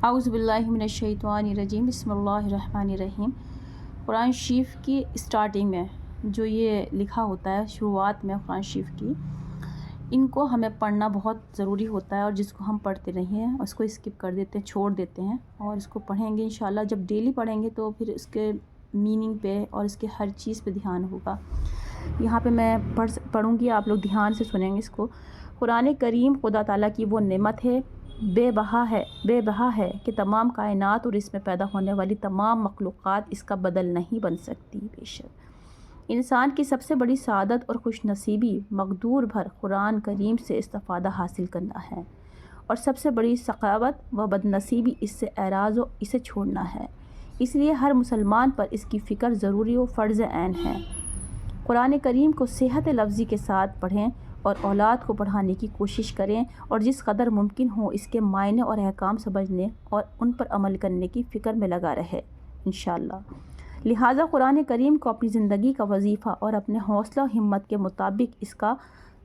اعوذ باللہ من الشیطان الرجیم، بسم اللہ الرحمن الرحیم۔ قرآن شریف کی اسٹارٹنگ میں جو یہ لکھا ہوتا ہے شروعات میں قرآن شریف کی، ان کو ہمیں پڑھنا بہت ضروری ہوتا ہے، اور جس کو ہم پڑھتے نہیں ہیں اس کو اسکپ کر دیتے ہیں، چھوڑ دیتے ہیں، اور اس کو پڑھیں گے انشاءاللہ جب ڈیلی پڑھیں گے تو پھر اس کے میننگ پہ اور اس کے ہر چیز پہ دھیان ہوگا۔ یہاں پہ میں پڑھوں گی، آپ لوگ دھیان سے سنیں گے اس کو۔ قرآن کریم خدا تعالیٰ کی وہ نعمت ہے، بے بہا ہے کہ تمام کائنات اور اس میں پیدا ہونے والی تمام مخلوقات اس کا بدل نہیں بن سکتی۔ بے شک انسان کی سب سے بڑی سعادت اور خوش نصیبی مقدور بھر قرآن کریم سے استفادہ حاصل کرنا ہے، اور سب سے بڑی سخاوت و بد نصیبی اس سے اعراض و اسے چھوڑنا ہے۔ اس لیے ہر مسلمان پر اس کی فکر ضروری و فرض عین ہے۔ قرآن کریم کو صحت لفظی کے ساتھ پڑھیں اور اولاد کو پڑھانے کی کوشش کریں، اور جس قدر ممکن ہو اس کے معنی اور احکام سمجھنے اور ان پر عمل کرنے کی فکر میں لگا رہے انشاءاللہ۔ لہٰذا قرآن کریم کو اپنی زندگی کا وظیفہ اور اپنے حوصلہ و ہمت کے مطابق اس کا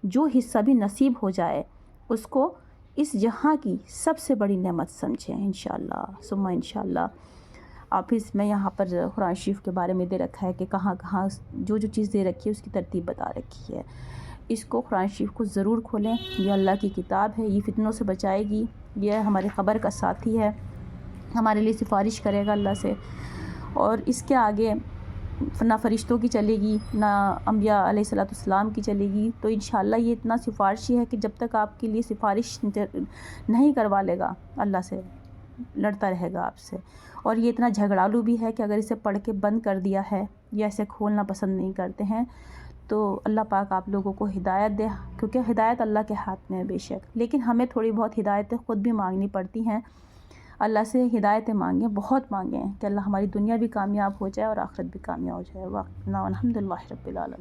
جو حصہ بھی نصیب ہو جائے اس کو اس جہاں کی سب سے بڑی نعمت سمجھیں انشاءاللہ ثم انشاءاللہ۔ آپ اس میں یہاں پر قرآن شریف کے بارے میں دے رکھا ہے کہ کہاں کہاں جو چیز دے رکھی ہے اس کی ترتیب بتا رکھی ہے۔ اس کو قرآن شریف کو ضرور کھولیں، یہ اللہ کی کتاب ہے، یہ فتنوں سے بچائے گی، یہ ہمارے قبر کا ساتھی ہے، ہمارے لیے سفارش کرے گا اللہ سے، اور اس کے آگے نہ فرشتوں کی چلے گی نہ انبیاء علیہ السلام کی چلے گی۔ تو انشاءاللہ یہ اتنا سفارشی ہے کہ جب تک آپ کے لیے سفارش نہیں کروا لے گا اللہ سے، لڑتا رہے گا آپ سے، اور یہ اتنا جھگڑالو بھی ہے کہ اگر اسے پڑھ کے بند کر دیا ہے یا اسے کھولنا پسند نہیں کرتے ہیں تو اللہ پاک آپ لوگوں کو ہدایت دے، کیونکہ ہدایت اللہ کے ہاتھ میں ہے بے شک، لیکن ہمیں تھوڑی بہت ہدایتیں خود بھی مانگنی پڑتی ہیں۔ اللہ سے ہدایتیں مانگیں، بہت مانگیں کہ اللہ ہماری دنیا بھی کامیاب ہو جائے اور آخرت بھی کامیاب ہو جائے۔ الحمد للہ رب العالمین۔